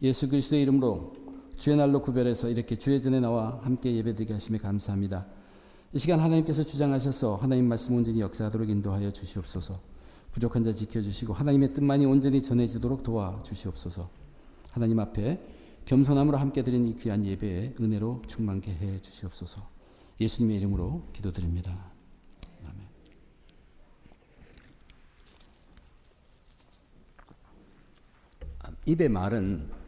예수 그리스도의 이름으로 주의 날로 구별해서 이렇게 주의 전에 나와 함께 예배드리게 하심에 감사합니다. 이 시간 하나님께서 주장하셔서 하나님 말씀 온전히 역사하도록 인도하여 주시옵소서. 부족한 자 지켜주시고 하나님의 뜻만이 온전히 전해지도록 도와주시옵소서. 하나님 앞에 겸손함으로 함께 드리는 이 귀한 예배에 은혜로 충만케 해 주시옵소서. 예수님의 이름으로 기도드립니다. 아멘. 입의 말은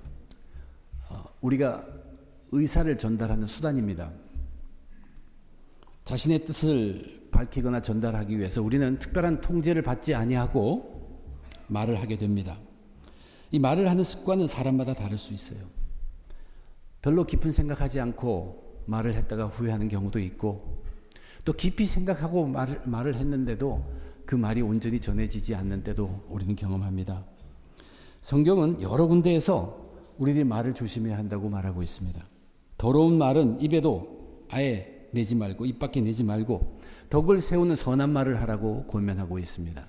우리가 의사를 전달하는 수단입니다. 자신의 뜻을 밝히거나 전달하기 위해서 우리는 특별한 통제를 받지 아니하고 말을 하게 됩니다. 이 말을 하는 습관은 사람마다 다를 수 있어요. 별로 깊은 생각하지 않고 말을 했다가 후회하는 경우도 있고, 또 깊이 생각하고 말을 했는데도 그 말이 온전히 전해지지 않는 때도 우리는 경험합니다. 성경은 여러 군데에서 우리들이 말을 조심해야 한다고 말하고 있습니다. 더러운 말은 입에도 아예 내지 말고, 입 밖에 내지 말고 덕을 세우는 선한 말을 하라고 권면하고 있습니다.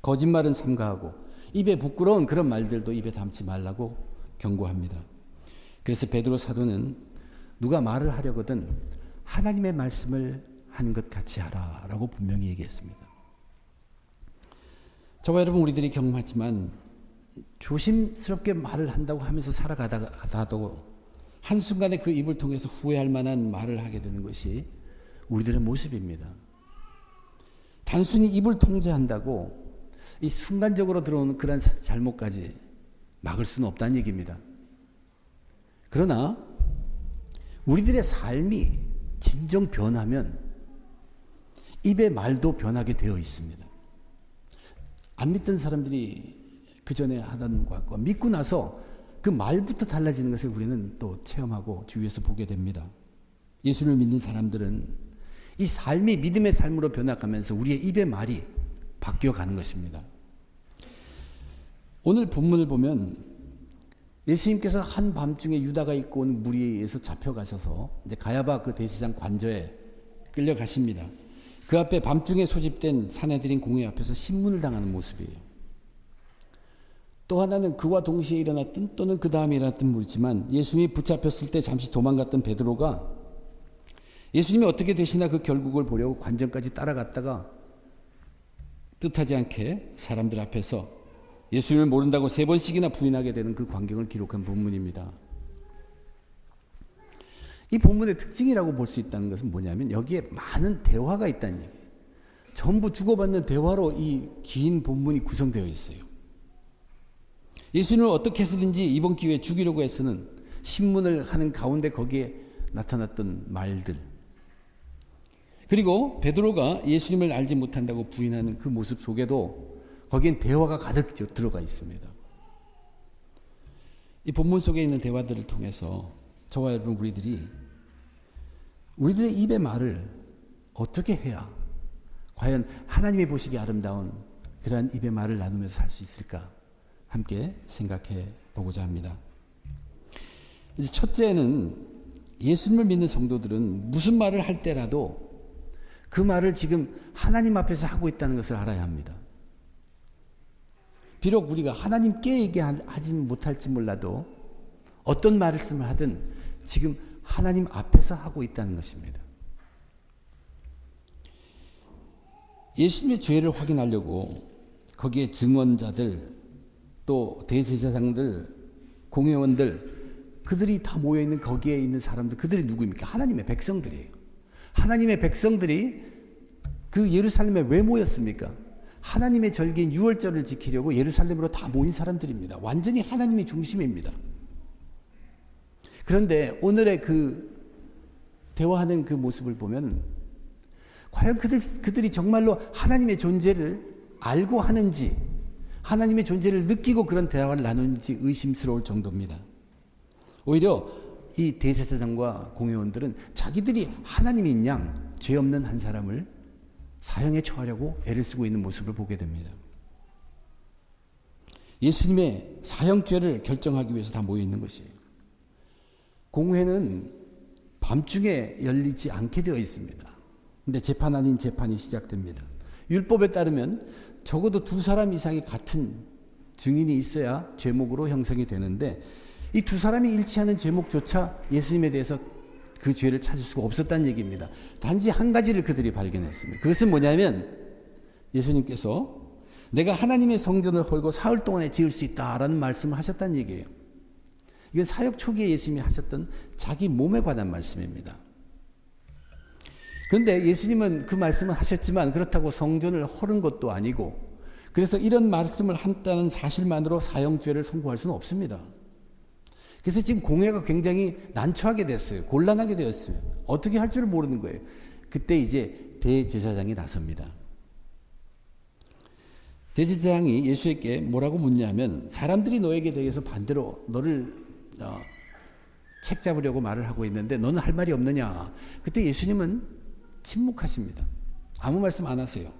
거짓말은 삼가하고 입에 부끄러운 그런 말들도 입에 담지 말라고 경고합니다. 그래서 베드로 사도는 누가 말을 하려거든 하나님의 말씀을 하는 것 같이 하라라고 분명히 얘기했습니다. 저와 여러분 우리들이 경험하지만 조심스럽게 말을 한다고 하면서 살아가다가도 한순간에 그 입을 통해서 후회할 만한 말을 하게 되는 것이 우리들의 모습입니다. 단순히 입을 통제한다고 이 순간적으로 들어오는 그런 잘못까지 막을 수는 없다는 얘기입니다. 그러나 우리들의 삶이 진정 변하면 입의 말도 변하게 되어 있습니다. 안 믿던 사람들이 그 전에 하던 것과 믿고 나서 그 말부터 달라지는 것을 우리는 또 체험하고 주위에서 보게 됩니다. 예수를 믿는 사람들은 이 삶이 믿음의 삶으로 변화가면서 우리의 입의 말이 바뀌어가는 것입니다. 오늘 본문을 보면 예수님께서 한밤중에 유다가 입고 온 무리에서 잡혀가셔서 이제 가야바 그 대제사장 관저에 끌려가십니다. 그 앞에 밤중에 소집된 사내들인 공회 앞에서 신문을 당하는 모습이에요. 또 하나는 그와 동시에 일어났던 또는 그 다음에 일어났던 모르지만 예수님이 붙잡혔을 때 잠시 도망갔던 베드로가 예수님이 어떻게 되시나 그 결국을 보려고 관전까지 따라갔다가 뜻하지 않게 사람들 앞에서 예수님을 모른다고 3번씩이나 부인하게 되는 그 광경을 기록한 본문입니다. 이 본문의 특징이라고 볼 수 있다는 것은 뭐냐면 여기에 많은 대화가 있다는 얘기예요. 전부 주고받는 대화로 이 긴 본문이 구성되어 있어요. 예수님을 어떻게 해서든지 이번 기회에 죽이려고 해서는 신문을 하는 가운데 거기에 나타났던 말들, 그리고 베드로가 예수님을 알지 못한다고 부인하는 그 모습 속에도 거기엔 대화가 가득 들어가 있습니다. 이 본문 속에 있는 대화들을 통해서 저와 여러분 우리들의 입의 말을 어떻게 해야 과연 하나님이 보시기에 아름다운 그러한 입의 말을 나누면서 살 수 있을까 함께 생각해 보고자 합니다. 이제 첫째는 예수님을 믿는 성도들은 무슨 말을 할 때라도 그 말을 지금 하나님 앞에서 하고 있다는 것을 알아야 합니다. 비록 우리가 하나님께 얘기하진 못할지 몰라도 어떤 말씀을 하든 지금 하나님 앞에서 하고 있다는 것입니다. 예수님의 죄를 확인하려고 거기에 증언자들, 또 대제사장들, 공회원들, 그들이 다 모여있는 거기에 있는 사람들, 그들이 누구입니까? 하나님의 백성들이에요. 하나님의 백성들이 그 예루살렘에 왜 모였습니까? 하나님의 절기인 유월절을 지키려고 예루살렘으로 다 모인 사람들입니다. 완전히 하나님이 중심입니다. 그런데 오늘의 그 대화하는 그 모습을 보면 과연 그들이 정말로 하나님의 존재를 알고 하는지, 하나님의 존재를 느끼고 그런 대화를 나누는지 의심스러울 정도입니다. 오히려 이 대제사장과 공회원들은 자기들이 하나님인 양 죄 없는 한 사람을 사형에 처하려고 애를 쓰고 있는 모습을 보게 됩니다. 예수님의 사형죄를 결정하기 위해서 다 모여 있는 것이에요. 공회는 밤중에 열리지 않게 되어 있습니다. 근데 재판 아닌 재판이 시작됩니다. 율법에 따르면 적어도 2사람 이상이 같은 증인이 있어야 죄목으로 형성이 되는데 이 두 사람이 일치하는 제목조차 예수님에 대해서 그 죄를 찾을 수가 없었다는 얘기입니다. 단지 한 가지를 그들이 발견했습니다. 그것은 뭐냐면 예수님께서 내가 하나님의 성전을 헐고 사흘 동안에 지을 수 있다라는 말씀을 하셨다는 얘기예요. 이건 사역 초기에 예수님이 하셨던 자기 몸에 관한 말씀입니다. 그런데 예수님은 그 말씀을 하셨지만 그렇다고 성전을 헐은 것도 아니고, 그래서 이런 말씀을 한다는 사실만으로 사형죄를 선고할 수는 없습니다. 그래서 지금 공회가 굉장히 난처하게 됐어요. 곤란하게 되었어요. 어떻게 할 줄을 모르는 거예요. 그때 이제 대제사장이 나섭니다. 대제사장이 예수에게 뭐라고 묻냐면, 사람들이 너에게 대해서 반대로 너를 책 잡으려고 말을 하고 있는데 너는 할 말이 없느냐. 그때 예수님은 침묵하십니다. 아무 말씀 안 하세요.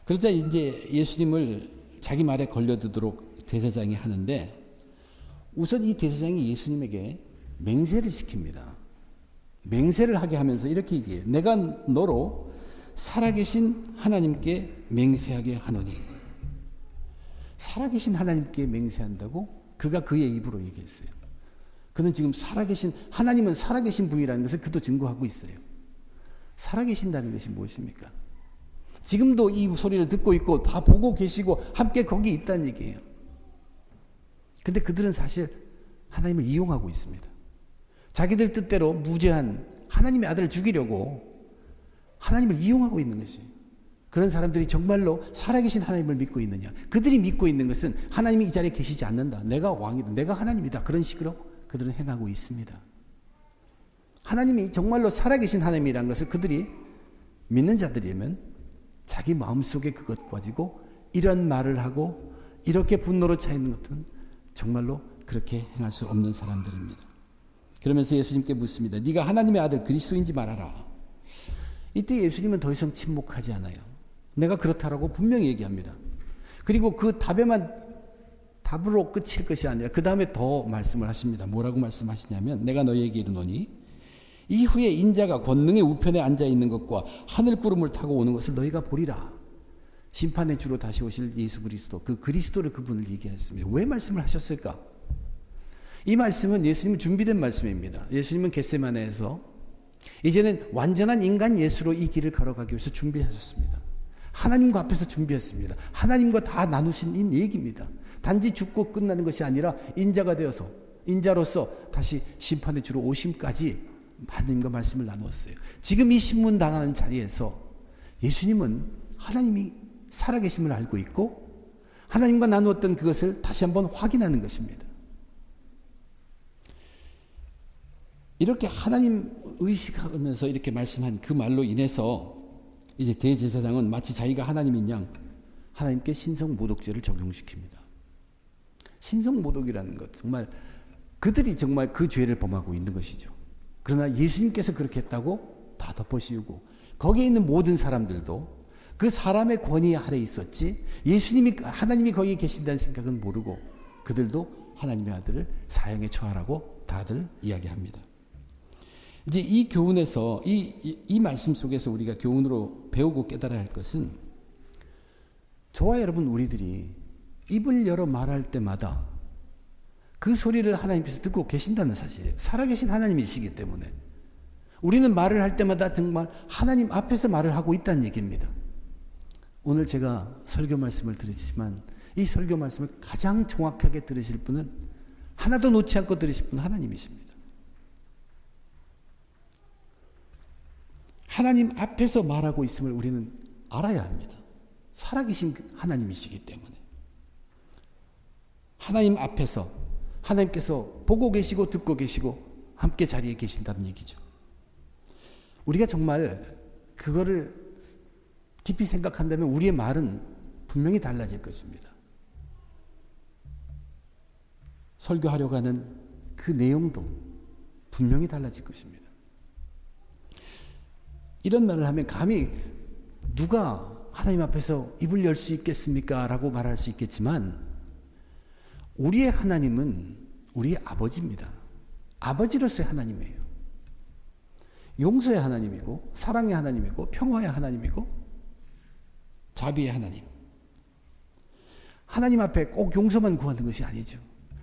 그러자 이제 예수님을 자기 말에 걸려들도록 대제사장이 하는데, 우선 이 대제사장이 예수님에게 맹세를 시킵니다. 맹세를 하게 하면서 이렇게 얘기해요. 내가 너로 살아계신 하나님께 맹세하게 하노니. 살아계신 하나님께 맹세한다고? 그가 그의 입으로 얘기했어요. 그는 지금 살아계신, 하나님은 살아계신 분이라는 것을 그도 증거하고 있어요. 살아계신다는 것이 무엇입니까? 지금도 이 소리를 듣고 있고 다 보고 계시고 함께 거기 있다는 얘기예요. 근데 그들은 사실 하나님을 이용하고 있습니다. 자기들 뜻대로 무죄한 하나님의 아들을 죽이려고 하나님을 이용하고 있는 것이, 그런 사람들이 정말로 살아계신 하나님을 믿고 있느냐. 그들이 믿고 있는 것은 하나님이 이 자리에 계시지 않는다. 내가 왕이다. 내가 하나님이다. 그런 식으로 그들은 행하고 있습니다. 하나님이 정말로 살아계신 하나님이라는 것을 그들이 믿는 자들이면 자기 마음속에 그것 가지고 이런 말을 하고 이렇게 분노로 차 있는 것은 정말로 그렇게 행할 수 없는 사람들입니다. 그러면서 예수님께 묻습니다. 네가 하나님의 아들 그리스도인지 말하라. 이때 예수님은 더 이상 침묵하지 않아요. 내가 그렇다라고 분명히 얘기합니다. 그리고 그 답으로 끝일 것이 아니라 그 다음에 더 말씀을 하십니다. 뭐라고 말씀하시냐면, 내가 너희에게 이르노니 이후에 인자가 권능의 우편에 앉아 있는 것과 하늘 구름을 타고 오는 것을 너희가 보리라. 심판의 주로 다시 오실 예수 그리스도, 그 그리스도를, 그분을 얘기했습니다. 왜 말씀을 하셨을까? 이 말씀은 예수님은 준비된 말씀입니다. 예수님은 겟세마네에서 이제는 완전한 인간 예수로 이 길을 걸어가기 위해서 준비하셨습니다. 하나님과 앞에서 준비했습니다. 하나님과 다 나누신 이 얘기입니다. 단지 죽고 끝나는 것이 아니라 인자가 되어서, 인자로서 다시 심판의 주로 오심까지 하나님과 말씀을 나누었어요. 지금 이 신문 당하는 자리에서 예수님은 하나님이 살아계심을 알고 있고 하나님과 나누었던 그것을 다시 한번 확인하는 것입니다. 이렇게 하나님 의식하면서 이렇게 말씀한 그 말로 인해서 이제 대제사장은 마치 자기가 하나님인 양 하나님께 신성모독죄를 적용시킵니다. 신성모독이라는 것, 정말 그들이 정말 그 죄를 범하고 있는 것이죠. 그러나 예수님께서 그렇게 했다고 다 덮어씌우고 거기에 있는 모든 사람들도 그 사람의 권위 아래 있었지, 예수님이, 하나님이 거기에 계신다는 생각은 모르고 그들도 하나님의 아들을 사형에 처하라고 다들 이야기합니다. 이제 이 교훈에서 이 말씀 속에서 우리가 교훈으로 배우고 깨달아야 할 것은, 저와 여러분 우리들이 입을 열어 말할 때마다 그 소리를 하나님께서 듣고 계신다는 사실이에요. 살아계신 하나님이시기 때문에 우리는 말을 할 때마다 정말 하나님 앞에서 말을 하고 있다는 얘기입니다. 오늘 제가 설교 말씀을 드리지만 이 설교 말씀을 가장 정확하게 들으실 분은, 하나도 놓지 않고 들으실 분은 하나님이십니다. 하나님 앞에서 말하고 있음을 우리는 알아야 합니다. 살아계신 하나님이시기 때문에. 하나님 앞에서 하나님께서 보고 계시고 듣고 계시고 함께 자리에 계신다는 얘기죠. 우리가 정말 그거를 깊이 생각한다면 우리의 말은 분명히 달라질 것입니다. 설교하려고 하는 그 내용도 분명히 달라질 것입니다. 이런 말을 하면 감히 누가 하나님 앞에서 입을 열 수 있겠습니까? 라고 말할 수 있겠지만, 우리의 하나님은 우리의 아버지입니다. 아버지로서의 하나님이에요. 용서의 하나님이고 사랑의 하나님이고 평화의 하나님이고 자비의 하나님. 하나님 앞에 꼭 용서만 구하는 것이 아니죠.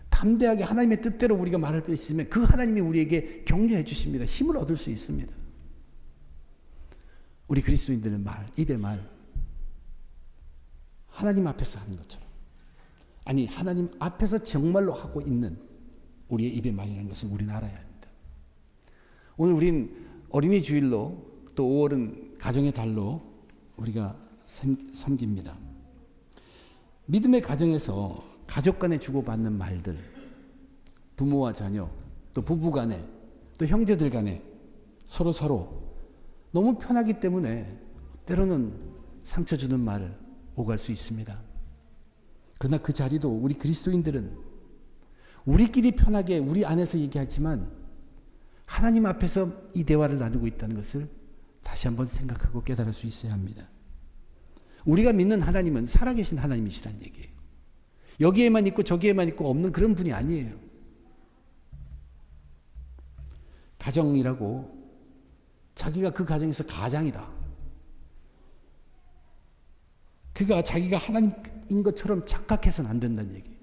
다 담대하게 하나님의 뜻대로 우리가 말할 수 있으면 그 하나님이 우리에게 격려해 주십니다. 힘을 얻을 수 있습니다. 우리 그리스도인들은 말, 입의 말, 하나님 앞에서 하는 것처럼, 아니 하나님 앞에서 정말로 하고 있는 우리의 입의 말이라는 것을 우리는 알아야 합니다. 오늘 우린 어린이 주일로 또 5월은 가정의 달로 우리가 섬깁니다. 믿음의 가정에서 가족 간에 주고받는 말들, 부모와 자녀, 또 부부 간에, 또 형제들 간에 서로 너무 편하기 때문에 때로는 상처 주는 말을 오갈 수 있습니다. 그러나 그 자리도 우리 그리스도인들은 우리끼리 편하게 우리 안에서 얘기하지만 하나님 앞에서 이 대화를 나누고 있다는 것을 다시 한번 생각하고 깨달을 수 있어야 합니다. 우리가 믿는 하나님은 살아계신 하나님이시란 얘기예요. 여기에만 있고 저기에만 있고 없는 그런 분이 아니에요. 가정이라고 자기가 그 가정에서 가장이다. 그가 자기가 하나님인 것처럼 착각해서는 안 된다는 얘기예요.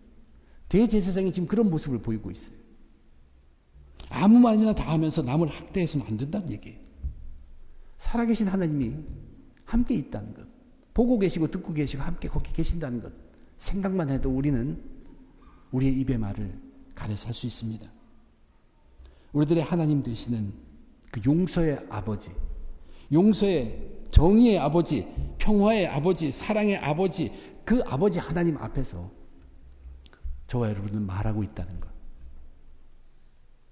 대제사장이 지금 그런 모습을 보이고 있어요. 아무 말이나 다 하면서 남을 학대해서는 안 된다는 얘기예요. 살아계신 하나님이 함께 있다는 것, 보고 계시고 듣고 계시고 함께 거기 계신다는 것 생각만 해도 우리는 우리의 입의 말을 가려서 할 수 있습니다. 우리들의 하나님 되시는 그 용서의 아버지, 용서의 정의의 아버지, 평화의 아버지, 사랑의 아버지, 그 아버지 하나님 앞에서 저와 여러분은 말하고 있다는 것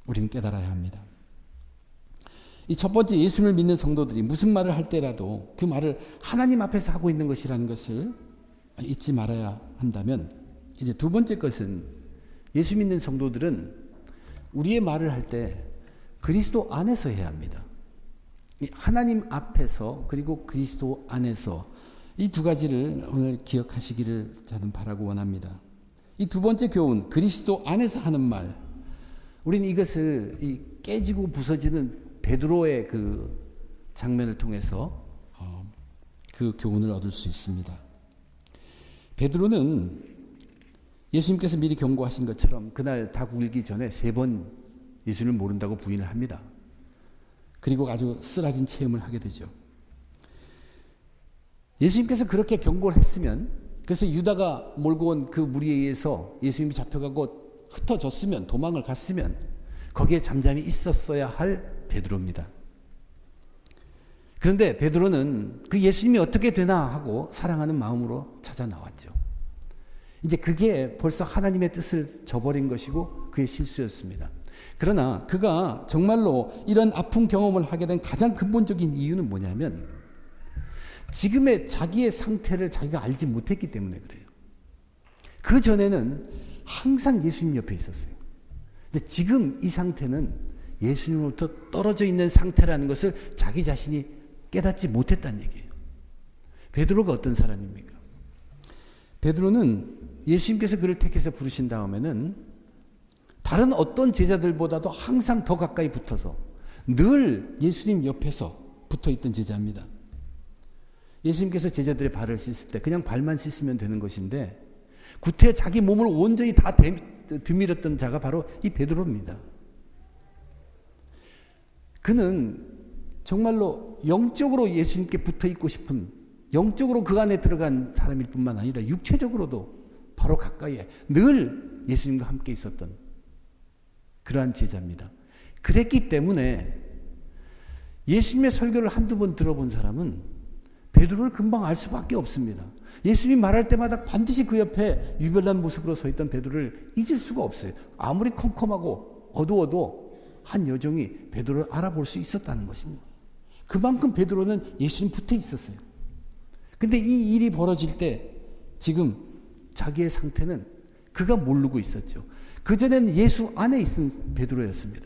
우리는 깨달아야 합니다. 이 첫 번째 예수를 믿는 성도들이 무슨 말을 할 때라도 그 말을 하나님 앞에서 하고 있는 것이라는 것을 잊지 말아야 한다면, 이제 두 번째 것은 예수 믿는 성도들은 우리의 말을 할 때 그리스도 안에서 해야 합니다. 하나님 앞에서 그리고 그리스도 안에서 이 두 가지를 오늘 기억하시기를 저는 바라고 원합니다. 이 두 번째 교훈, 그리스도 안에서 하는 말, 우리는 이것을 이 깨지고 부서지는 베드로의 그 장면을 통해서 그 교훈을 얻을 수 있습니다. 베드로는 예수님께서 미리 경고하신 것처럼 그날 닭 울기 전에 3번 예수를 모른다고 부인을 합니다. 그리고 아주 쓰라린 체험을 하게 되죠. 예수님께서 그렇게 경고를 했으면, 그래서 유다가 몰고 온 그 무리에 의해서 예수님이 잡혀가고 흩어졌으면, 도망을 갔으면 거기에 잠잠히 있었어야 할 베드로입니다. 그런데 베드로는 그 예수님이 어떻게 되나 하고 사랑하는 마음으로 찾아 나왔죠. 이제 그게 벌써 하나님의 뜻을 저버린 것이고 그의 실수였습니다. 그러나 그가 정말로 이런 아픈 경험을 하게 된 가장 근본적인 이유는 뭐냐면 지금의 자기의 상태를 자기가 알지 못했기 때문에 그래요. 그 전에는 항상 예수님 옆에 있었어요. 근데 지금 이 상태는 예수님으로부터 떨어져 있는 상태라는 것을 자기 자신이 깨닫지 못했다는 얘기예요. 베드로가 어떤 사람입니까? 베드로는 예수님께서 그를 택해서 부르신 다음에는 다른 어떤 제자들보다도 항상 더 가까이 붙어서 늘 예수님 옆에서 붙어 있던 제자입니다. 예수님께서 제자들의 발을 씻을 때 그냥 발만 씻으면 되는 것인데 구태 자기 몸을 온전히 다 드밀었던 자가 바로 이 베드로입니다. 그는 정말로 영적으로 예수님께 붙어 있고 싶은, 영적으로 그 안에 들어간 사람일 뿐만 아니라 육체적으로도 바로 가까이에 늘 예수님과 함께 있었던 그러한 제자입니다. 그랬기 때문에 예수님의 설교를 한두 번 들어본 사람은 베드로를 금방 알 수밖에 없습니다. 예수님 말할 때마다 반드시 그 옆에 유별난 모습으로 서 있던 베드로를 잊을 수가 없어요. 아무리 컴컴하고 어두워도 한 여종이 베드로를 알아볼 수 있었다는 것입니다. 그만큼 베드로는 예수님 붙어 있었어요. 근데 이 일이 벌어질 때 지금 자기의 상태는 그가 모르고 있었죠. 그전에는 예수 안에 있은 베드로였습니다.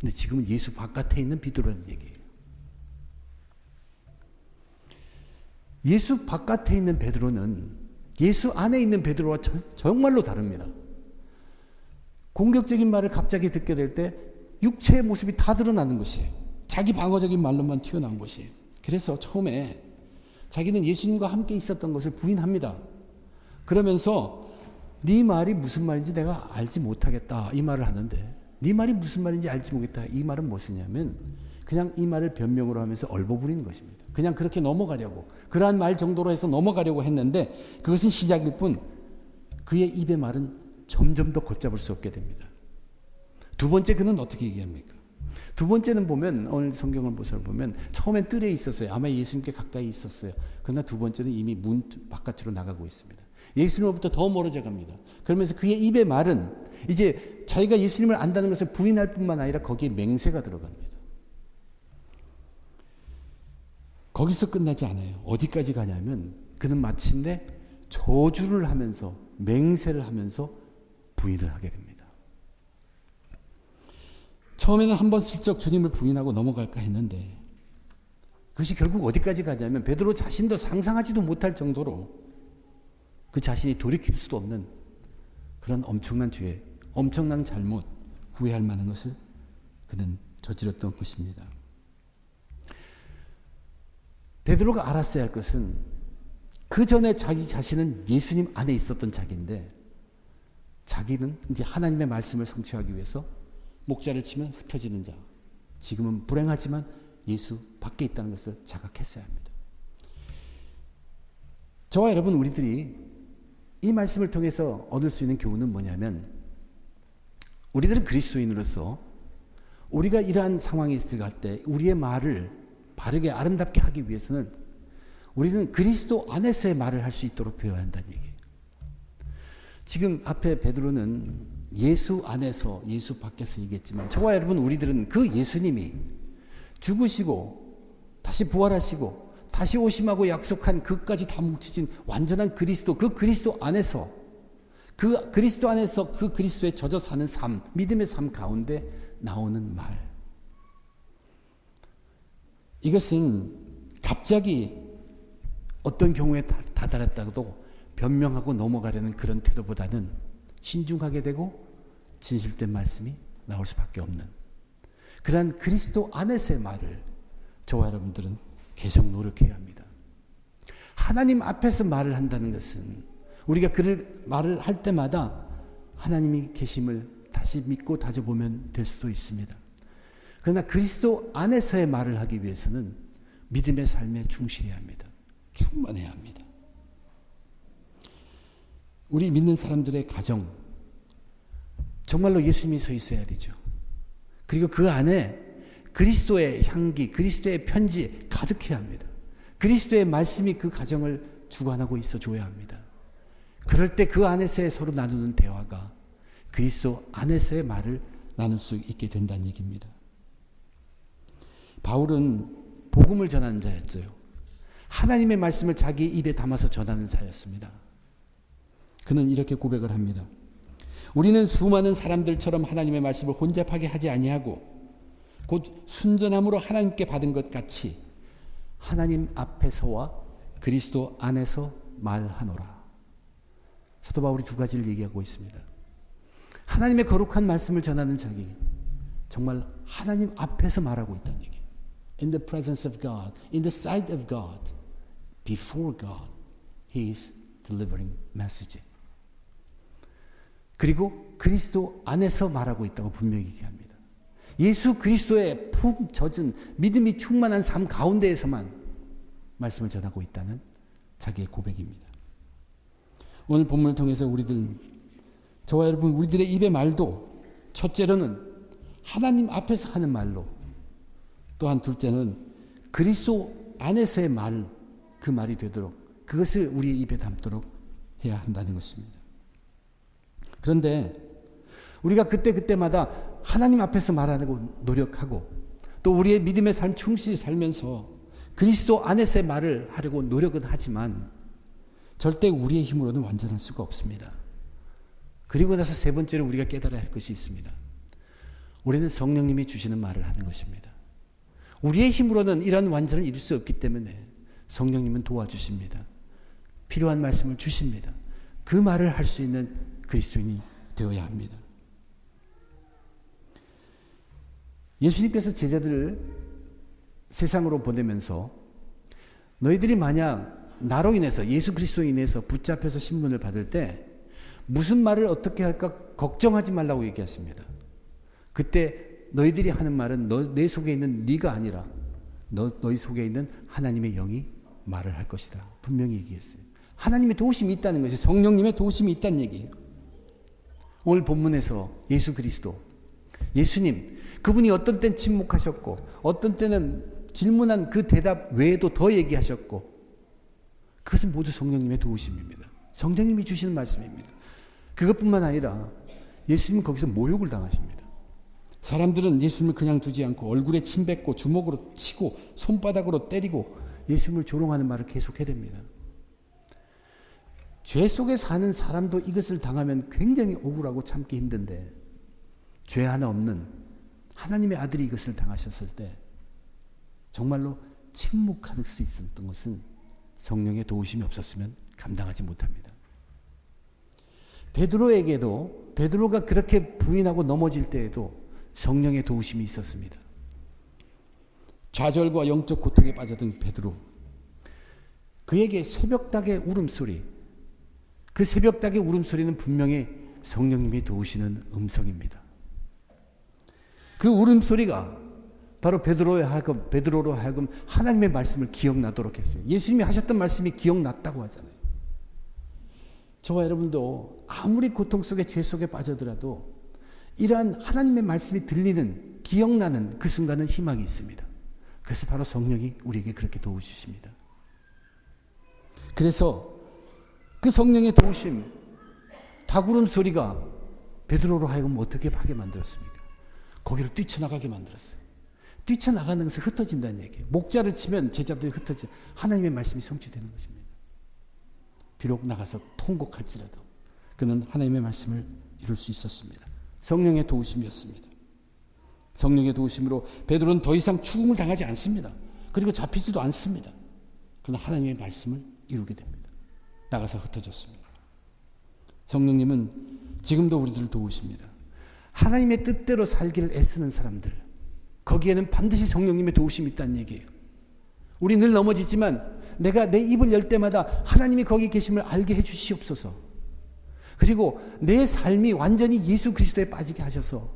근데 지금은 예수 바깥에 있는 베드로라는 얘기예요. 예수 바깥에 있는 베드로는 예수 안에 있는 베드로와 정말로 다릅니다. 공격적인 말을 갑자기 듣게 될 때 육체의 모습이 다 드러나는 것이에요. 자기 방어적인 말로만 튀어나온 것이에요. 그래서 처음에 자기는 예수님과 함께 있었던 것을 부인합니다. 그러면서 네 말이 무슨 말인지 내가 알지 못하겠다 이 말을 하는데, 네 말이 무슨 말인지 알지 못하겠다 이 말은 무엇이냐면 그냥 이 말을 변명으로 하면서 얼버무리는 것입니다. 그냥 그렇게 넘어가려고, 그러한 말 정도로 해서 넘어가려고 했는데 그것은 시작일 뿐 그의 입의 말은 점점 더 걷잡을 수 없게 됩니다. 두 번째 그는 어떻게 얘기합니까? 두 번째는 보면 오늘 성경을 보면 처음엔 뜰에 있었어요. 아마 예수님께 가까이 있었어요. 그러나 두 번째는 이미 문 바깥으로 나가고 있습니다. 예수님으로부터 더 멀어져 갑니다. 그러면서 그의 입의 말은 이제 자기가 예수님을 안다는 것을 부인할 뿐만 아니라 거기에 맹세가 들어갑니다. 거기서 끝나지 않아요. 어디까지 가냐면 그는 마침내 저주를 하면서 맹세를 하면서 부인을 하게 됩니다. 처음에는 한번 슬쩍 주님을 부인하고 넘어갈까 했는데 그것이 결국 어디까지 가냐면 베드로 자신도 상상하지도 못할 정도로 그 자신이 돌이킬 수도 없는 그런 엄청난 죄, 엄청난 잘못, 후회할 만한 것을 그는 저질렀던 것입니다. 베드로가 알았어야 할 것은 그 전에 자기 자신은 예수님 안에 있었던 자기인데 자기는 이제 하나님의 말씀을 성취하기 위해서 목자를 치면 흩어지는 자, 지금은 불행하지만 예수 밖에 있다는 것을 자각했어야 합니다. 저와 여러분 우리들이 이 말씀을 통해서 얻을 수 있는 교훈은 뭐냐면 우리들은 그리스도인으로서 우리가 이러한 상황에 들어갈 때 우리의 말을 바르게 아름답게 하기 위해서는 우리는 그리스도 안에서의 말을 할 수 있도록 배워야 한다는 얘기예요. 지금 앞에 베드로는 예수 안에서 예수 밖에서 얘기했지만 저와 여러분 우리들은 그 예수님이 죽으시고 다시 부활하시고 다시 오심하고 약속한 그까지 다 뭉쳐진 완전한 그리스도, 그 그리스도 안에서 그 그리스도 안에서 그 그리스도에 젖어 사는 삶, 믿음의 삶 가운데 나오는 말. 이것은 갑자기 어떤 경우에 다다랐다고도 변명하고 넘어가려는 그런 태도보다는 신중하게 되고 진실된 말씀이 나올 수밖에 없는 그러한 그리스도 안에서의 말을 저와 여러분들은 계속 노력해야 합니다. 하나님 앞에서 말을 한다는 것은 우리가 그를 말을 할 때마다 하나님이 계심을 다시 믿고 다져보면 될 수도 있습니다. 그러나 그리스도 안에서의 말을 하기 위해서는 믿음의 삶에 충실해야 합니다. 충만해야 합니다. 우리 믿는 사람들의 가정, 정말로 예수님이 서 있어야 되죠. 그리고 그 안에 그리스도의 향기, 그리스도의 편지 가득해야 합니다. 그리스도의 말씀이 그 가정을 주관하고 있어 줘야 합니다. 그럴 때 그 안에서의 서로 나누는 대화가 그리스도 안에서의 말을 나눌 수 있게 된다는 얘기입니다. 바울은 복음을 전하는 자였어요. 하나님의 말씀을 자기 입에 담아서 전하는 자였습니다. 그는 이렇게 고백을 합니다. 우리는 수많은 사람들처럼 하나님의 말씀을 혼잡하게 하지 아니하고 곧 순전함으로 하나님께 받은 것 같이 하나님 앞에서와 그리스도 안에서 말하노라. 사도 바울이 두 가지를 얘기하고 있습니다. 하나님의 거룩한 말씀을 전하는 자기, 정말 하나님 앞에서 말하고 있다는 얘기. In the presence of God, in the sight of God, before God, He is delivering message. 그리고 그리스도 안에서 말하고 있다고 분명히 얘기합니다. 예수 그리스도의 푹 젖은 믿음이 충만한 삶 가운데에서만 말씀을 전하고 있다는 자기의 고백입니다. 오늘 본문을 통해서 저와 여러분 우리들의 입의 말도 첫째로는 하나님 앞에서 하는 말로, 또한 둘째는 그리스도 안에서의 말, 그 말이 되도록 그것을 우리의 입에 담도록 해야 한다는 것입니다. 그런데 우리가 그때마다 하나님 앞에서 말하고 노력하고 또 우리의 믿음의 삶 충실히 살면서 그리스도 안에서의 말을 하려고 노력은 하지만 절대 우리의 힘으로는 완전할 수가 없습니다. 그리고 나서 세 번째로 우리가 깨달아야 할 것이 있습니다. 우리는 성령님이 주시는 말을 하는 것입니다. 우리의 힘으로는 이런 완전을 이룰 수 없기 때문에 성령님은 도와주십니다. 필요한 말씀을 주십니다. 그 말을 할 수 있는 그리스도인이 되어야 합니다. 예수님께서 제자들을 세상으로 보내면서 너희들이 만약 나로 인해서 예수 그리스도로 인해서 붙잡혀서 신문을 받을 때 무슨 말을 어떻게 할까 걱정하지 말라고 얘기하십니다. 그때 너희들이 하는 말은 내 속에 있는 네가 아니라 너희 속에 있는 하나님의 영이 말을 할 것이다. 분명히 얘기했어요. 하나님의 도우심이 있다는 것이, 성령님의 도우심이 있다는 얘기예요. 오늘 본문에서 예수 그리스도, 예수님, 그분이 어떤 때는 침묵하셨고 어떤 때는 질문한 그 대답 외에도 더 얘기하셨고, 그것은 모두 성령님의 도우심입니다. 성령님이 주시는 말씀입니다. 그것뿐만 아니라 예수님은 거기서 모욕을 당하십니다. 사람들은 예수님을 그냥 두지 않고 얼굴에 침 뱉고 주먹으로 치고 손바닥으로 때리고 예수님을 조롱하는 말을 계속 해댑니다. 죄 속에 사는 사람도 이것을 당하면 굉장히 억울하고 참기 힘든데, 죄 하나 없는 하나님의 아들이 이것을 당하셨을 때 정말로 침묵할 수 있었던 것은 성령의 도우심이 없었으면 감당하지 못합니다. 베드로에게도, 베드로가 그렇게 부인하고 넘어질 때에도 성령의 도우심이 있었습니다. 좌절과 영적 고통에 빠졌던 베드로, 그에게 새벽닭의 울음소리, 그 새벽닭의 울음소리는 분명히 성령님이 도우시는 음성입니다. 그 울음소리가 바로 베드로로 하여금 하나님의 말씀을 기억나도록 했어요. 예수님이 하셨던 말씀이 기억났다고 하잖아요. 저와 여러분도 아무리 고통 속에 죄 속에 빠져들어도 이러한 하나님의 말씀이 들리는, 기억나는 그 순간은 희망이 있습니다. 그래서 바로 성령이 우리에게 그렇게 도우십니다. 그래서 그 성령의 도우심, 닭울음 소리가 베드로로 하여금 어떻게 하게 만들었습니까? 거기를 뛰쳐나가게 만들었어요. 뛰쳐나가는 것은 흩어진다는 얘기예요. 목자를 치면 제자들이 흩어져 하나님의 말씀이 성취되는 것입니다. 비록 나가서 통곡할지라도 그는 하나님의 말씀을 이룰 수 있었습니다. 성령의 도우심이었습니다. 성령의 도우심으로 베드로는 더 이상 죽음을 당하지 않습니다. 그리고 잡히지도 않습니다. 그러나 하나님의 말씀을 이루게 됩니다. 나가서 흩어졌습니다. 성령님은 지금도 우리들을 도우십니다. 하나님의 뜻대로 살기를 애쓰는 사람들, 거기에는 반드시 성령님의 도우심이 있다는 얘기예요. 우리 늘 넘어지지만 내가 내 입을 열 때마다 하나님이 거기 계심을 알게 해주시옵소서. 그리고 내 삶이 완전히 예수 그리스도에 빠지게 하셔서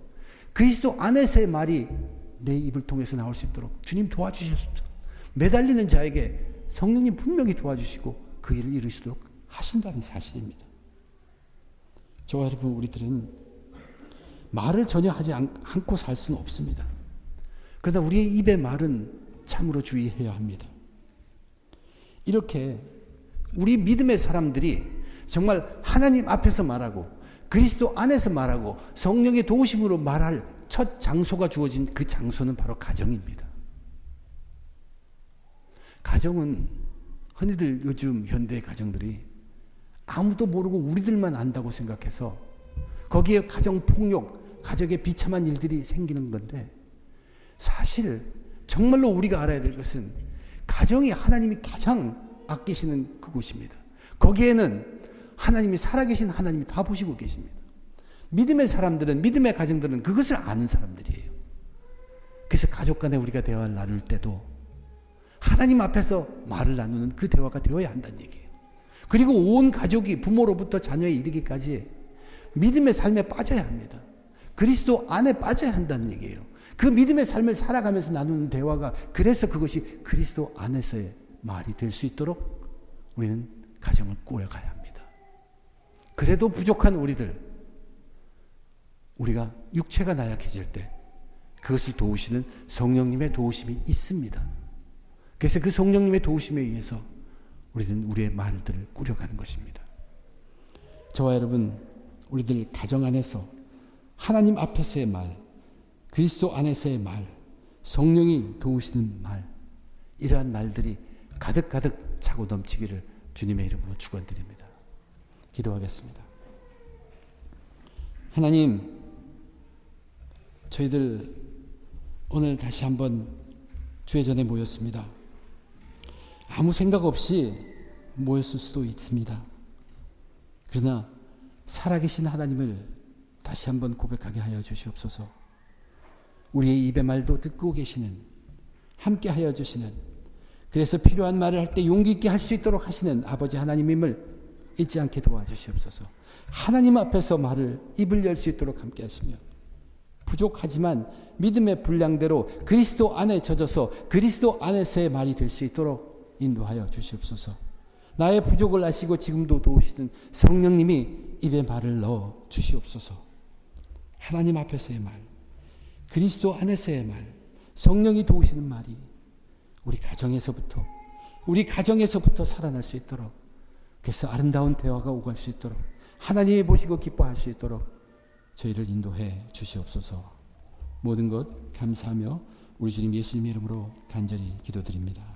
그리스도 안에서의 말이 내 입을 통해서 나올 수 있도록 주님 도와주시옵소서. 매달리는 자에게 성령님 분명히 도와주시고 그 일을 이루시도록 하신다는 사실입니다. 저와 여러분, 우리들은 말을 전혀 하지 않고 살 수는 없습니다. 그러나 우리의 입의 말은 참으로 주의해야 합니다. 이렇게 우리 믿음의 사람들이 정말 하나님 앞에서 말하고 그리스도 안에서 말하고 성령의 도우심으로 말할 첫 장소가 주어진 그 장소는 바로 가정입니다. 가정은 흔히들 요즘 현대 가정들이 아무도 모르고 우리들만 안다고 생각해서 거기에 가정폭력, 가정의 비참한 일들이 생기는 건데, 사실 정말로 우리가 알아야 될 것은 가정이 하나님이 가장 아끼시는 그곳입니다. 거기에는 하나님이, 살아계신 하나님이 다 보시고 계십니다. 믿음의 사람들은, 믿음의 가정들은 그것을 아는 사람들이에요. 그래서 가족 간에 우리가 대화를 나눌 때도 하나님 앞에서 말을 나누는 그 대화가 되어야 한다는 얘기예요. 그리고 온 가족이 부모로부터 자녀에 이르기까지 믿음의 삶에 빠져야 합니다. 그리스도 안에 빠져야 한다는 얘기예요. 그 믿음의 삶을 살아가면서 나누는 대화가, 그래서 그것이 그리스도 안에서의 말이 될 수 있도록 우리는 가정을 꾸려가야 합니다. 그래도 부족한 우리가 육체가 나약해질 때 그것을 도우시는 성령님의 도우심이 있습니다. 그래서 그 성령님의 도우심에 의해서 우리는 우리의 말들을 꾸려가는 것입니다. 저와 여러분, 우리들 가정 안에서 하나님 앞에서의 말, 그리스도 안에서의 말, 성령이 도우시는 말, 이러한 말들이 가득가득 차고 넘치기를 주님의 이름으로 축원드립니다. 기도하겠습니다. 하나님, 저희들 오늘 다시 한번 주의 전에 모였습니다. 아무 생각 없이 모였을 수도 있습니다. 그러나 살아계신 하나님을 다시 한번 고백하게 하여 주시옵소서. 우리의 입의 말도 듣고 계시는, 함께 하여 주시는, 그래서 필요한 말을 할 때 용기 있게 할 수 있도록 하시는 아버지 하나님임을 잊지 않게 도와주시옵소서. 하나님 앞에서 말을 입을 열 수 있도록 함께 하시며 부족하지만 믿음의 분량대로 그리스도 안에 젖어서 그리스도 안에서의 말이 될 수 있도록 인도하여 주시옵소서. 나의 부족을 아시고 지금도 도우시는 성령님이 입에 말을 넣어 주시옵소서. 하나님 앞에서의 말, 그리스도 안에서의 말, 성령이 도우시는 말이 우리 가정에서부터 살아날 수 있도록, 그래서 아름다운 대화가 오갈 수 있도록, 하나님이 보시고 기뻐할 수 있도록 저희를 인도해 주시옵소서. 모든 것 감사하며 우리 주님 예수님의 이름으로 간절히 기도드립니다.